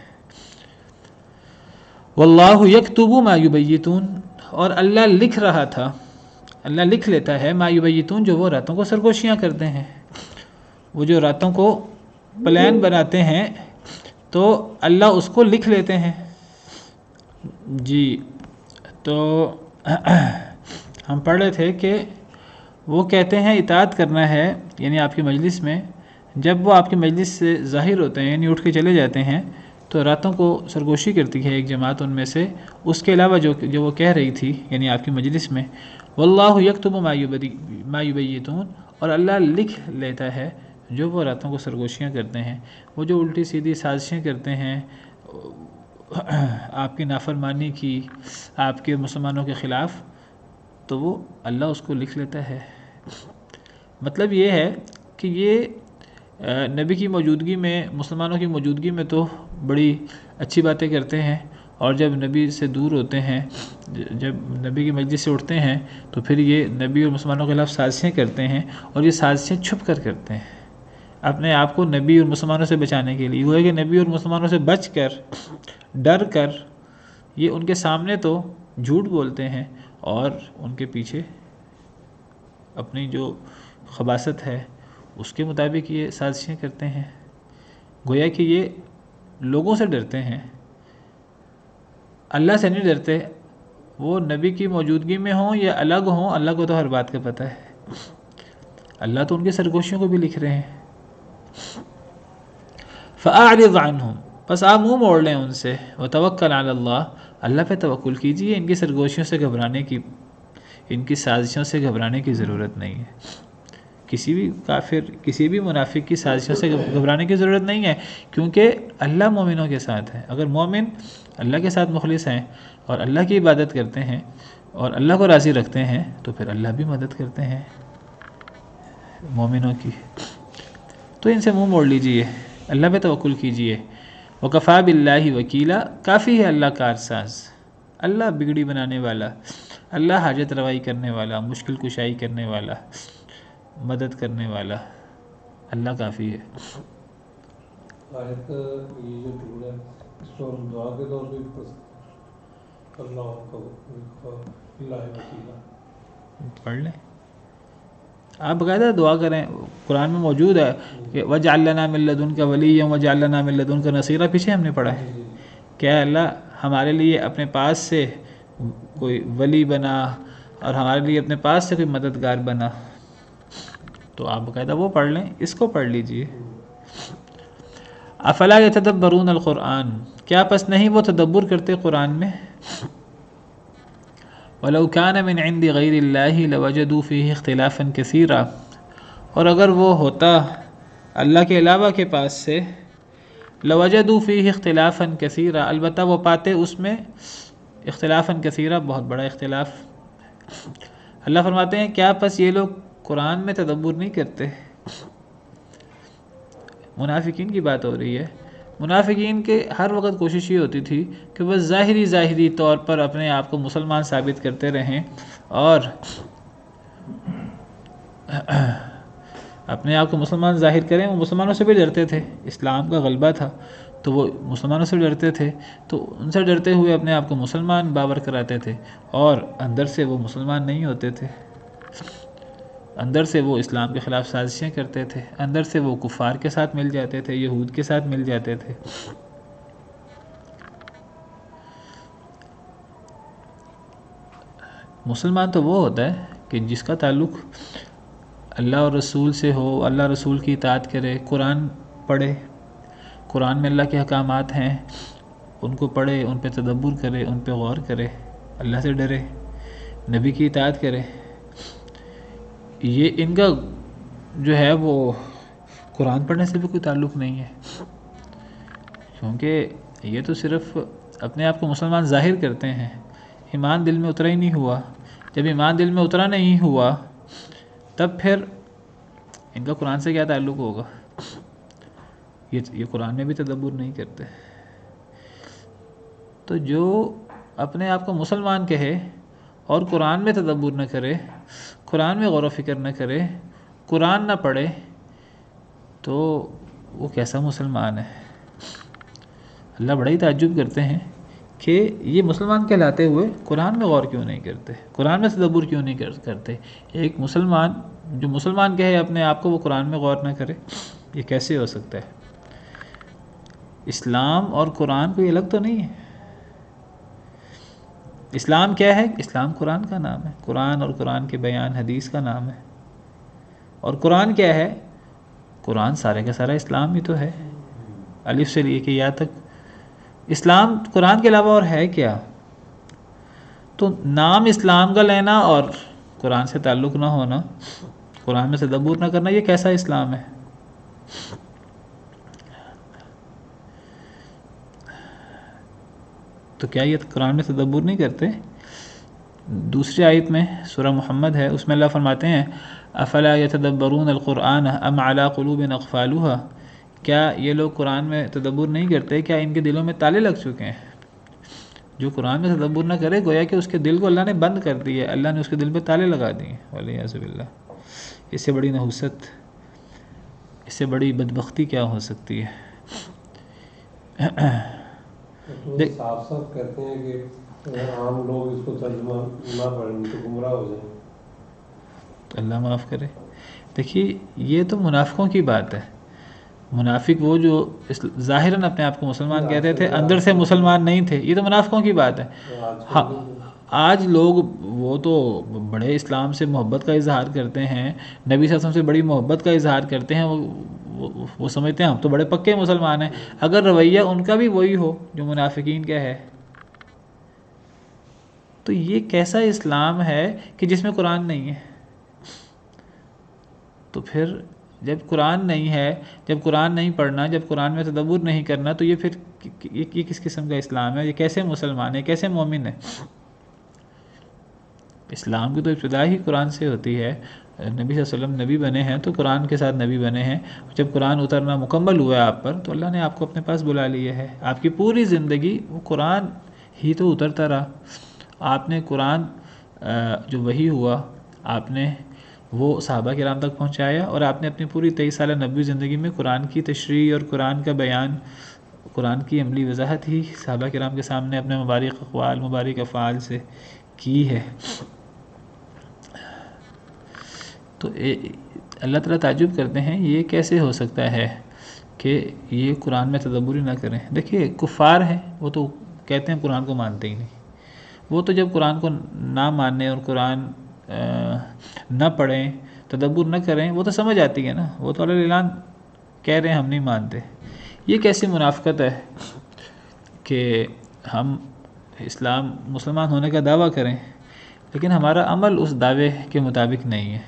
واللہ یکتب ما یبیتون، اور اللہ لکھ رہا تھا، اللہ لکھ لیتا ہے ما یبیتون، جو وہ راتوں کو سرگوشیاں کرتے ہیں، وہ جو راتوں کو پلان بناتے ہیں تو اللہ اس کو لکھ لیتے ہیں۔ جی تو ہم پڑھ رہے تھے کہ وہ کہتے ہیں اطاعت کرنا ہے، یعنی آپ کی مجلس میں جب وہ آپ کی مجلس سے ظاہر ہوتے ہیں، یعنی اٹھ کے چلے جاتے ہیں، تو راتوں کو سرگوشی کرتی ہے ایک جماعت ان میں سے، اس کے علاوہ جو وہ کہہ رہی تھی یعنی آپ کی مجلس میں، واللہ یکتب ما یبیتون، اور اللہ لکھ لیتا ہے جو وہ راتوں کو سرگوشیاں کرتے ہیں، وہ جو الٹی سیدھی سازشیں کرتے ہیں آپ کی نافرمانی کی، آپ کے مسلمانوں کے خلاف، تو وہ اللہ اس کو لکھ لیتا ہے۔ مطلب یہ ہے کہ یہ نبی کی موجودگی میں، مسلمانوں کی موجودگی میں تو بڑی اچھی باتیں کرتے ہیں، اور جب نبی سے دور ہوتے ہیں، جب نبی کی مجلس سے اٹھتے ہیں، تو پھر یہ نبی اور مسلمانوں کے خلاف سازشیں کرتے ہیں، اور یہ سازشیں چھپ کر کرتے ہیں اپنے آپ کو نبی اور مسلمانوں سے بچانے کے لیے۔ وہ ہے کہ نبی اور مسلمانوں سے بچ کر، ڈر کر، یہ ان کے سامنے تو جھوٹ بولتے ہیں، اور ان کے پیچھے اپنی جو خباثت ہے اس کے مطابق یہ سازشیں کرتے ہیں، گویا کہ یہ لوگوں سے ڈرتے ہیں، اللہ سے نہیں ڈرتے۔ وہ نبی کی موجودگی میں ہوں یا الگ ہوں، اللہ کو تو ہر بات کا پتہ ہے، اللہ تو ان کی سرگوشیوں کو بھی لکھ رہے ہیں۔ فَأَعْرِضْ عَنْهُمْ، بس آپ منہ موڑ لیں ان سے، وَتَوَكَّلْ عَلَى اللَّهِ، اللہ پہ توکل کیجیے، ان کی سرگوشیوں سے گھبرانے کی، ان کی سازشوں سے گھبرانے کی ضرورت نہیں ہے، کسی بھی کافر، کسی بھی منافق کی سازشوں سے گھبرانے کی ضرورت نہیں ہے، کیونکہ اللہ مومنوں کے ساتھ ہے۔ اگر مومن اللہ کے ساتھ مخلص ہیں اور اللہ کی عبادت کرتے ہیں اور اللہ کو راضی رکھتے ہیں، تو پھر اللہ بھی مدد کرتے ہیں مومنوں کی۔ تو ان سے منہ موڑ لیجئے، اللہ پہ توکل کیجئے۔ وَكَفَى بِاللَّهِ وَكِيلًا، کافی ہے اللہ کارساز، اللہ بگڑی بنانے والا، اللہ حاجت روائی کرنے والا، مشکل کشائی کرنے والا، مدد کرنے والا، اللہ کافی ہے۔ آیت یہ جو ٹکڑا ہے اس کو ہم دعا کے طور پہ پڑھ سکتے ہیں، اللہ وکیلا، پڑھ لیں آپ، باقاعدہ دعا کریں، قرآن میں موجود ہے کہ وَجْعَلْ لَنَا مِن لَّدُنْكَ وَلِيًّا وَجْعَلْ لَنَا مِن لَّدُنْكَ نَصِيرًا، پیچھے ہم نے پڑھا ہے کہ اے اللہ ہمارے لیے اپنے پاس سے کوئی ولی بنا، اور ہمارے لیے اپنے پاس سے کوئی مددگار بنا۔ تو آپ باقاعدہ وہ پڑھ لیں، اس کو پڑھ لیجئے۔ افلا یتدبرون القرآن، کیا پس نہیں وہ تدبر کرتے قرآن میں؟ وَلَوْ كَانَ مِنْ عِنْدِ غَيْرِ اللَّهِ لَوَجَدُوا فِيهِ اخْتِلَافًا كَثِيرًا، اور اگر وہ ہوتا اللہ کے علاوہ کے پاس سے، لَوَجَدُوا فِيهِ اخْتِلَافًا كَثِيرًا، البتہ وہ پاتے اس میں اختلافاً کثیرہ، بہت بڑا اختلاف۔ اللہ فرماتے ہیں کیا پس یہ لوگ قرآن میں تدبر نہیں کرتے؟ منافقین کی بات ہو رہی ہے۔ منافقین کے ہر وقت کوشش یہ ہوتی تھی کہ وہ ظاہری طور پر اپنے آپ کو مسلمان ثابت کرتے رہیں، اور اپنے آپ کو مسلمان ظاہر کریں۔ وہ مسلمانوں سے بھی ڈرتے تھے، اسلام کا غلبہ تھا تو وہ مسلمانوں سے ڈرتے تھے، تو ان سے ڈرتے ہوئے اپنے آپ کو مسلمان باور کراتے تھے، اور اندر سے وہ مسلمان نہیں ہوتے تھے، اندر سے وہ اسلام کے خلاف سازشیں کرتے تھے، اندر سے وہ کفار کے ساتھ مل جاتے تھے، یہود کے ساتھ مل جاتے تھے۔ مسلمان تو وہ ہوتا ہے کہ جس کا تعلق اللہ اور رسول سے ہو، اللہ رسول کی اطاعت کرے، قرآن پڑھے، قرآن میں اللہ کے احکامات ہیں، ان کو پڑھے، ان پہ تدبر کرے، ان پہ غور کرے، اللہ سے ڈرے، نبی کی اطاعت کرے۔ یہ ان کا جو ہے وہ قرآن پڑھنے سے بھی کوئی تعلق نہیں ہے، کیونکہ یہ تو صرف اپنے آپ کو مسلمان ظاہر کرتے ہیں، ایمان دل میں اترا ہی نہیں ہوا۔ جب ایمان دل میں اترا نہیں ہوا تب پھر ان کا قرآن سے کیا تعلق ہوگا؟ یہ قرآن میں بھی تدبر نہیں کرتے۔ تو جو اپنے آپ کو مسلمان کہے اور قرآن میں تدبر نہ کرے، قرآن میں غور و فکر نہ کرے، قرآن نہ پڑھے، تو وہ کیسا مسلمان ہے؟ اللہ بڑا ہی تعجب کرتے ہیں کہ یہ مسلمان کہلاتے ہوئے قرآن میں غور کیوں نہیں کرتے، قرآن میں تدبر کیوں نہیں کرتے۔ ایک مسلمان جو مسلمان کہے اپنے آپ کو، وہ قرآن میں غور نہ کرے، یہ کیسے ہو سکتا ہے؟ اسلام اور قرآن کوئی الگ تو نہیں ہے۔ اسلام کیا ہے؟ اسلام قرآن کا نام ہے، قرآن اور قرآن کے بیان حدیث کا نام ہے۔ اور قرآن کیا ہے؟ قرآن سارے کا سارا اسلام ہی تو ہے، الف سے لے کے یا تک۔ اسلام قرآن کے علاوہ اور ہے کیا؟ تو نام اسلام کا لینا اور قرآن سے تعلق نہ ہونا، قرآن میں تدبر نہ کرنا، یہ کیسا اسلام ہے؟ تو کیا یہ قرآن میں تدبر نہیں کرتے؟ دوسری آیت میں سورہ محمد ہے، اس میں اللہ فرماتے ہیں افلا یتدبرون القرآن ام علی قلوب اقفالها، کیا یہ لوگ قرآن میں تدبر نہیں کرتے؟ کیا ان کے دلوں میں تالے لگ چکے ہیں؟ جو قرآن میں تدبر نہ کرے گویا کہ اس کے دل کو اللہ نے بند کر دیا، اللہ نے اس کے دل پہ تالے لگا دیے، والعیاذ باللہ۔ اس سے بڑی نحوست، اس سے بڑی بدبختی کیا ہو سکتی ہے؟ تو صاف صاف کہتے ہیں کہ عام لوگ اس کو ترجمہ نہ پڑھیں تو گمراہ ہو جائیں۔ تو اللہ معاف کرے۔ دیکھیے یہ تو منافقوں کی بات ہے، منافق وہ جو ظاہراً اپنے آپ کو مسلمان کہتے تھے، اندر سے مسلمان نہیں تھے، یہ تو منافقوں کی بات ہے۔ آج لوگ وہ تو بڑے اسلام سے محبت کا اظہار کرتے ہیں، نبی صلی اللہ علیہ وسلم سے بڑی محبت کا اظہار کرتے ہیں، وہ سمجھتے ہیں ہم تو بڑے پکے مسلمان ہیں، اگر رویہ ان کا بھی وہی ہو جو منافقین کا ہے، تو یہ کیسا اسلام ہے کہ جس میں قرآن نہیں ہے؟ تو پھر جب قرآن نہیں ہے، جب قرآن نہیں پڑھنا، جب قرآن میں تدبر نہیں کرنا، تو یہ پھر یہ کس قسم کا اسلام ہے؟ یہ کیسے مسلمان ہے، کیسے مومن ہے؟ اسلام کی تو ابتدا ہی قرآن سے ہوتی ہے۔ نبی صلی اللہ علیہ وسلم نبی بنے ہیں تو قرآن کے ساتھ نبی بنے ہیں، جب قرآن اترنا مکمل ہوا ہے آپ پر تو اللہ نے آپ کو اپنے پاس بلا لیا ہے، آپ کی پوری زندگی وہ قرآن ہی تو اترتا رہا۔ آپ نے قرآن جو وحی ہوا آپ نے وہ صحابہ کرام تک پہنچایا، اور آپ نے اپنی پوری 23 سالہ نبوی زندگی میں قرآن کی تشریح اور قرآن کا بیان، قرآن کی عملی وضاحت ہی صحابہ کرام کے سامنے اپنے مبارک اقوال، مبارک افعال سے کی ہے۔ تو اللہ تعالیٰ تعجب کرتے ہیں یہ کیسے ہو سکتا ہے کہ یہ قرآن میں تدبر ہی نہ کریں۔ دیکھیے کفار ہیں، وہ تو کہتے ہیں قرآن کو مانتے ہی نہیں، وہ تو جب قرآن کو نہ مانیں اور قرآن نہ پڑھیں، تدبر نہ کریں، وہ تو سمجھ آتی ہے نا، وہ تو علی اعلان کہہ رہے ہیں ہم نہیں مانتے۔ یہ کیسی منافقت ہے کہ ہم مسلمان ہونے کا دعویٰ کریں لیکن ہمارا عمل اس دعوے کے مطابق نہیں ہے۔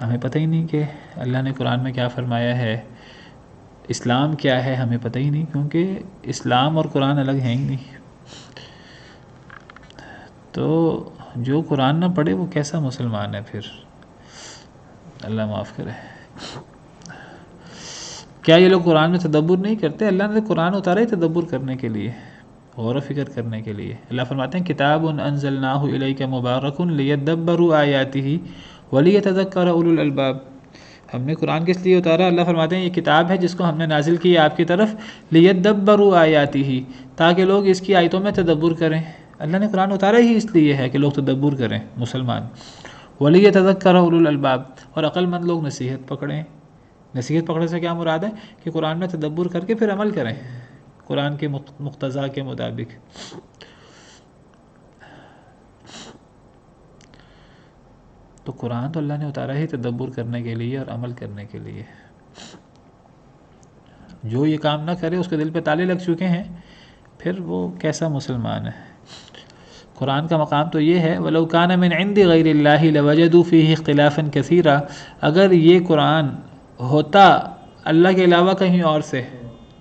ہمیں پتہ ہی نہیں کہ اللہ نے قرآن میں کیا فرمایا ہے، اسلام کیا ہے ہمیں پتہ ہی نہیں، کیونکہ اسلام اور قرآن الگ ہیں ہی نہیں۔ تو جو قرآن نہ پڑھے وہ کیسا مسلمان ہے پھر؟ اللہ معاف کرے۔ کیا یہ لوگ قرآن میں تدبر نہیں کرتے؟ اللہ نے قرآن اتارا ہی تدبر کرنے کے لیے، غور و فکر کرنے کے لیے۔ اللہ فرماتے ہیں کتاب انزلناہ الیک مبارک لیدبروا آیاتہ ولیتذکر اولو الالباب۔ ہم نے قرآن کس لیے اتارا؟ اللہ فرماتے ہیں یہ کتاب ہے جس کو ہم نے نازل کی آپ کی طرف، لیدبروا آیاتہ، تاکہ لوگ اس کی آیتوں میں تدبر کریں۔ اللہ نے قرآن اتارا ہی اس لیے ہے کہ لوگ تدبر کریں، مسلمان۔ ولیتذکر اولو الالباب، اور عقل مند لوگ نصیحت پکڑیں۔ نصیحت پکڑنے سے کیا مراد ہے؟ کہ قرآن میں تدبر کر کے پھر عمل کریں قرآن کے مقتضا کے مطابق۔ تو قرآن تو اللہ نے اتارا ہی تدبر کرنے کے لیے اور عمل کرنے کے لیے۔ جو یہ کام نہ کرے اس کے دل پہ تالے لگ چکے ہیں، پھر وہ کیسا مسلمان ہے؟ قرآن کا مقام تو یہ ہے وَلَوْ كَانَ مِنْ عِنْدِ غَيْرِ اللَّهِ لَوَجَدُوا فِيهِ اخْتِلَافًا كَثِيرًا، اگر یہ قرآن ہوتا اللہ کے علاوہ کہیں اور سے،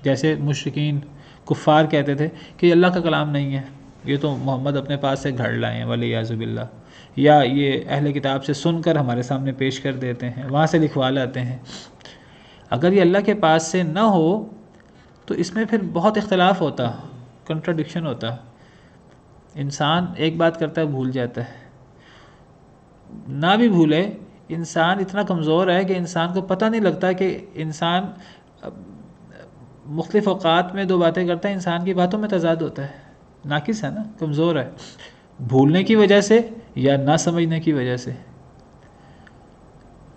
جیسے مشرکین کفار کہتے تھے کہ یہ اللہ کا کلام نہیں ہے، یہ تو محمد اپنے پاس سے گھڑ لائے ہیں ولیعاذ باللہ، یا یہ اہل کتاب سے سن کر ہمارے سامنے پیش کر دیتے ہیں، وہاں سے لکھوا لاتے ہیں۔ اگر یہ اللہ کے پاس سے نہ ہو تو اس میں پھر بہت اختلاف ہوتا، کنٹراڈکشن ہوتا، انسان ایک بات کرتا ہے بھول جاتا ہے، نہ بھی بھولے انسان اتنا کمزور ہے کہ انسان کو پتہ نہیں لگتا کہ انسان مختلف اوقات میں دو باتیں کرتا ہے، انسان کی باتوں میں تضاد ہوتا ہے، ناقص ہے نا، کمزور ہے، بھولنے کی وجہ سے یا نہ سمجھنے کی وجہ سے۔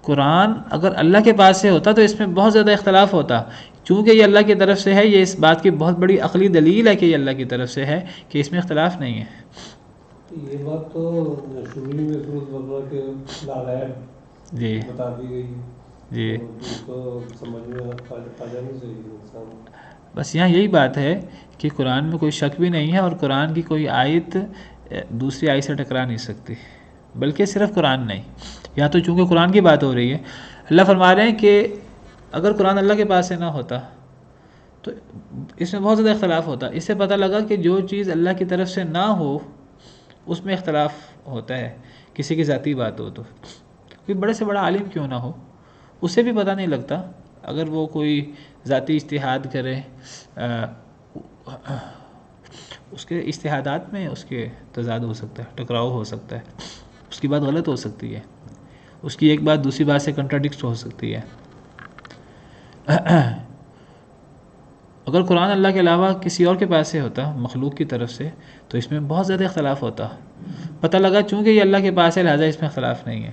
قرآن اگر اللہ کے پاس سے ہوتا تو اس میں بہت زیادہ اختلاف ہوتا، چونکہ یہ اللہ کی طرف سے ہے، یہ اس بات کی بہت بڑی عقلی دلیل ہے کہ یہ اللہ کی طرف سے ہے کہ اس میں اختلاف نہیں ہے۔ یہ بات تو شروع میں سورۃ بقرہ کے لالائے جی بتا دی گئی ہے، جی، تو سمجھ میں آ جانی چاہیے انسان۔ بس یہاں یہی بات ہے کہ قرآن میں کوئی شک بھی نہیں ہے، اور قرآن کی کوئی آیت دوسری آیت سے ٹکرا نہیں سکتی، بلکہ صرف قرآن نہیں، یہاں تو چونکہ قرآن کی بات ہو رہی ہے، اللہ فرما رہے ہیں کہ اگر قرآن اللہ کے پاس سے نہ ہوتا تو اس میں بہت زیادہ اختلاف ہوتا۔ اس سے پتہ لگا کہ جو چیز اللہ کی طرف سے نہ ہو اس میں اختلاف ہوتا ہے، کسی کی ذاتی بات ہو تو کوئی بڑے سے بڑا عالم کیوں نہ ہو اسے بھی پتہ نہیں لگتا، اگر وہ کوئی ذاتی اجتہاد کرے، اس کے اجتہادات میں اس کے تضاد ہو سکتا ہے، ٹکراؤ ہو سکتا ہے، اس کی بات غلط ہو سکتی ہے، اس کی ایک بات دوسری بات سے کنٹراڈکٹ ہو سکتی ہے۔ اگر قرآن اللہ کے علاوہ کسی اور کے پاس سے ہوتا، مخلوق کی طرف سے، تو اس میں بہت زیادہ اختلاف ہوتا۔ پتہ لگا چونکہ یہ اللہ کے پاس ہے لہٰذا اس میں اختلاف نہیں ہے،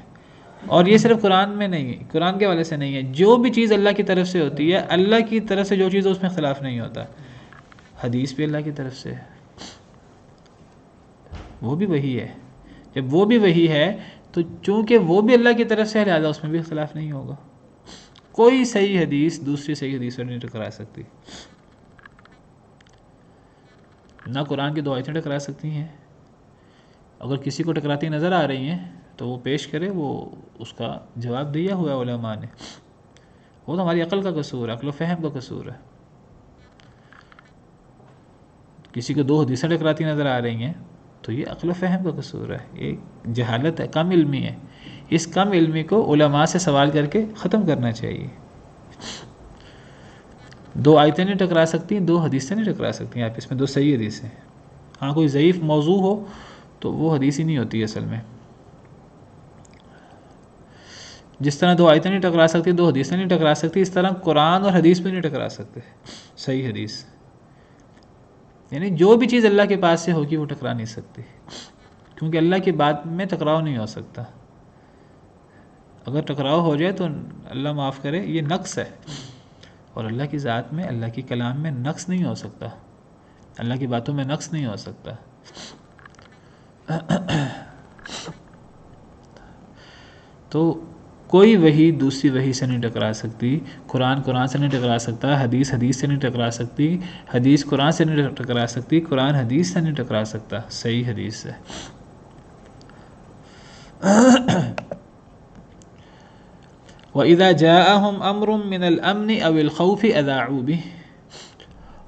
اور یہ صرف قرآن میں نہیں ہے، قرآن کے حوالے سے نہیں ہے، جو بھی چیز اللہ کی طرف سے ہوتی ہے، اللہ کی طرف سے جو چیز ہے اس میں اختلاف نہیں ہوتا۔ حدیث بھی اللہ کی طرف سے ہے، وہ بھی وہی ہے، جب وہ بھی وہی ہے تو چونکہ وہ بھی اللہ کی طرف سے ہے لہٰذا اس میں بھی اختلاف نہیں ہوگا۔ کوئی صحیح حدیث دوسری صحیح حدیث سے نہیں ٹکرا سکتی، نہ قرآن کی دو آیتیں ٹکرا سکتی ہیں۔ اگر کسی کو ٹکراتی نظر آ رہی ہیں تو وہ پیش کرے، وہ اس کا جواب دیا ہوا ہے علماء نے، وہ تو ہماری عقل کا قصور ہے، عقل و فہم کا قصور ہے۔ کسی کو دو حدیثیں ٹکراتی نظر آ رہی ہیں تو یہ عقل و فہم کا قصور ہے، ایک جہالت ہے، کم علمی ہے، اس کم علمی کو علماء سے سوال کر کے ختم کرنا چاہیے۔ دو آیتیں نہیں ٹکرا سکتی، دو حدیثیں نہیں ٹکرا سکتی آپ اس میں، دو صحیح حدیثیں، ہاں کوئی ضعیف موضوع ہو تو وہ حدیث ہی نہیں ہوتی اصل میں۔ جس طرح دو آیتیں نہیں ٹکرا سکتی، دو حدیثیں نہیں ٹکرا سکتی، اس طرح قرآن اور حدیث بھی نہیں ٹکرا سکتے، صحیح حدیث، یعنی جو بھی چیز اللہ کے پاس سے ہوگی وہ ٹکرا نہیں سکتی، کیونکہ اللہ کی بات میں ٹکراؤ نہیں ہو سکتا۔ اگر ٹکراؤ ہو جائے تو اللہ معاف کرے یہ نقص ہے، اور اللہ کی ذات میں، اللہ کی کلام میں نقص نہیں ہو سکتا، اللہ کی باتوں میں نقص نہیں ہو سکتا۔ تو کوئی وحی دوسری وحی سے نہیں ٹکرا سکتی، قرآن قرآن سے نہیں ٹکرا سکتا، حدیث حدیث سے نہیں ٹکرا سکتی، حدیث قرآن سے نہیں ٹکرا سکتی، قرآن حدیث سے نہیں ٹکرا سکتا، صحیح حدیث سے۔ وَإِذَا جَاءَهُمْ أَمْرٌ مِّنَ الْأَمْنِ أَوِ الْخَوْفِ أَذَاعُوا بِهِ،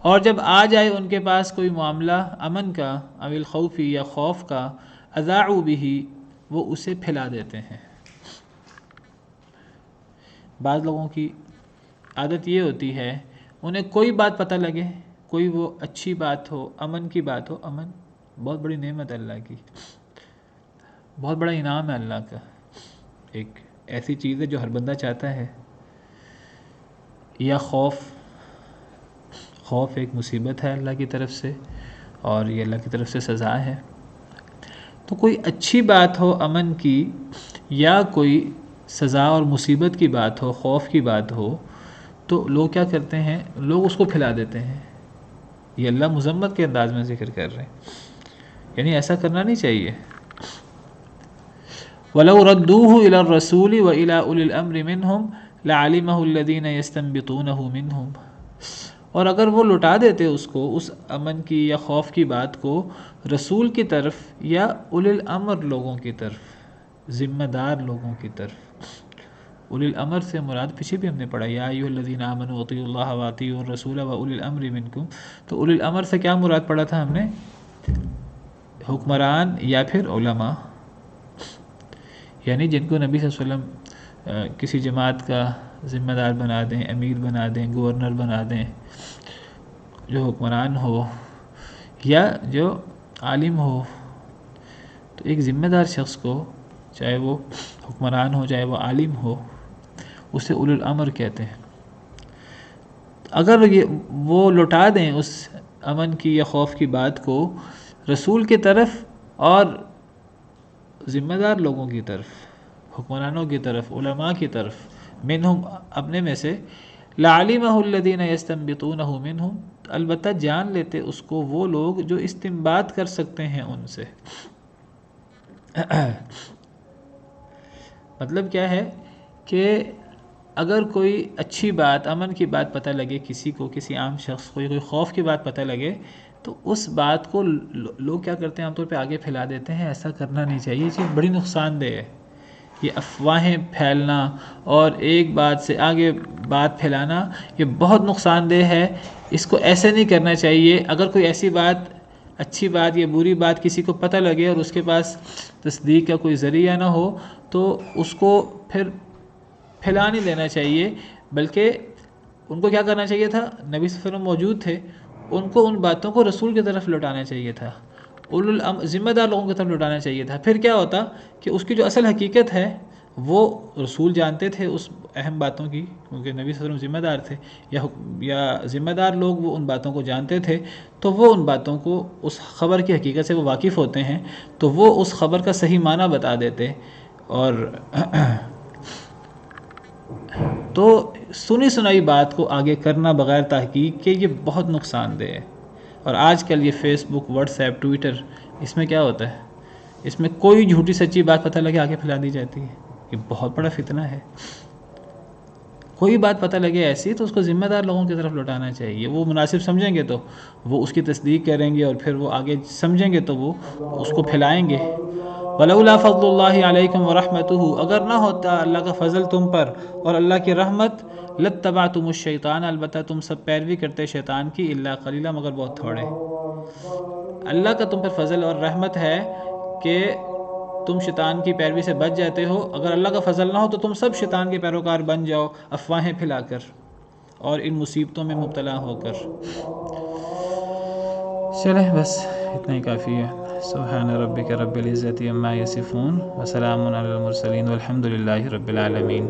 اور جب آ جائے ان کے پاس کوئی معاملہ امن کا، او الخوف یا خوف کا، اذاعوا بِهِ وہ اسے پھیلا دیتے ہیں۔ بعض لوگوں کی عادت یہ ہوتی ہے، انہیں کوئی بات پتہ لگے، کوئی وہ اچھی بات ہو، امن کی بات ہو، امن بہت بڑی نعمت ہے اللہ کی، بہت بڑا انعام ہے اللہ کا، ایک ایسی چیز ہے جو ہر بندہ چاہتا ہے۔ یا خوف ایک مصیبت ہے اللہ کی طرف سے، اور یہ اللہ کی طرف سے سزا ہے۔ تو کوئی اچھی بات ہو امن کی، یا کوئی سزا اور مصیبت کی بات ہو، خوف کی بات ہو، تو لوگ کیا کرتے ہیں، لوگ اس کو پھیلا دیتے ہیں۔ یہ اللہ مذمت کے انداز میں ذکر کر رہے ہیں، یعنی ایسا کرنا نہیں چاہیے۔ وَلَوْ رَدُّوهُ إِلَى الرَّسُولِ وَإِلَى أُولِي الْأَمْرِ مِنْهُمْ لَعَلِمَهُ الَّذِينَ يَسْتَنبِطُونَهُ مِنْهُمْ، اور اگر وہ لوٹا دیتے اس کو، اس امن کی یا خوف کی بات کو رسول کی طرف یا اولی الامر لوگوں کی طرف، ذمہ دار لوگوں کی طرف، اولی الامر سے مراد پیچھے بھی ہم نے پڑھا یا ایھا الذین آمنوا اطیعوا اللہ واطیعوا الرسول واولی الامر منکم، تو اولی الامر سے کیا مراد پڑھا تھا ہم نے؟ حکمران یا پھر علماء، یعنی جن کو نبی صلی اللہ علیہ وسلم کسی جماعت کا ذمہ دار بنا دیں، امیر بنا دیں، گورنر بنا دیں، جو حکمران ہو یا جو عالم ہو، تو ایک ذمہ دار شخص کو، چاہے وہ حکمران ہو چاہے وہ عالم ہو، اسے اولو الامر کہتے ہیں۔ اگر وہ لوٹا دیں اس امن کی یا خوف کی بات کو رسول کی طرف اور ذمہ دار لوگوں کی طرف، حکمرانوں کی طرف، علماء کی طرف، منہم اپنے میں سے، لعلمہ الذین یستنبطونہ منہم، البتہ جان لیتے اس کو وہ لوگ جو استنباط کر سکتے ہیں ان سے۔ مطلب کیا ہے کہ اگر کوئی اچھی بات، امن کی بات پتہ لگے کسی کو، کسی عام شخص کو، یا کوئی خوف کی بات پتہ لگے، تو اس بات کو لوگ کیا کرتے ہیں، عام طور پہ آگے پھیلا دیتے ہیں۔ ایسا کرنا نہیں چاہیے، یہ چیز بڑی نقصان دہ ہے۔ یہ افواہیں پھیلنا اور ایک بات سے آگے بات پھیلانا یہ بہت نقصان دہ ہے، اس کو ایسے نہیں کرنا چاہیے۔ اگر کوئی ایسی بات، اچھی بات یا بری بات کسی کو پتہ لگے اور اس کے پاس تصدیق کا کوئی ذریعہ نہ ہو تو اس کو پھر پھیلا نہیں دینا چاہیے، بلکہ ان کو کیا کرنا چاہیے تھا؟ نبی صلی اللہ علیہ وسلم موجود تھے، ان کو ان باتوں کو رسول کی طرف لوٹانا چاہیے تھا، ذمہ دار لوگوں کی طرف لوٹانا چاہیے تھا۔ پھر کیا ہوتا کہ اس کی جو اصل حقیقت ہے وہ رسول جانتے تھے اس اہم باتوں کی، کیونکہ نبی صلی اللہ علیہ وسلم ذمہ دار تھے، یا ذمہ دار لوگ وہ ان باتوں کو جانتے تھے، تو وہ ان باتوں کو، اس خبر کی حقیقت سے وہ واقف ہوتے ہیں، تو وہ اس خبر کا صحیح معنی بتا دیتے۔ اور تو سنی سنائی بات کو آگے کرنا بغیر تحقیق کے یہ بہت نقصان دہ ہے۔ اور آج کل یہ فیس بک، واٹس ایپ، ٹویٹر، اس میں کیا ہوتا ہے، اس میں کوئی جھوٹی سچی بات پتہ لگے آگے پھیلا دی جاتی ہے، یہ بہت بڑا فتنہ ہے۔ کوئی بات پتہ لگے ایسی تو اس کو ذمہ دار لوگوں کی طرف لوٹانا چاہیے، وہ مناسب سمجھیں گے تو وہ اس کی تصدیق کریں گے، اور پھر وہ آگے سمجھیں گے تو وہ اس کو پھیلائیں گے۔ وَلَوْلَا فَضْلُ اللَّهِ عَلَيْكُمْ وَرَحْمَتُهُ، اگر نہ ہوتا اللہ کا فضل تم پر اور اللہ کی رحمت، لَاتَّبَعْتُمُ الشَّيْطَانَ، البتہ تم سب پیروی کرتے شیطان کی، إِلَّا قَلِيلًا، مگر بہت تھوڑے۔ اللہ کا تم پر فضل اور رحمت ہے کہ تم شیطان کی پیروی سے بچ جاتے ہو، اگر اللہ کا فضل نہ ہو تو تم سب شیطان کے پیروکار بن جاؤ، افواہیں پھیلا کر اور ان مصیبتوں میں مبتلا ہو کر۔ چلیں بس اتنا ہی کافی ہے۔ سبحان ربک رب العزت عما یصفون وسلام علی المرسلین والحمد للہ رب العالمین۔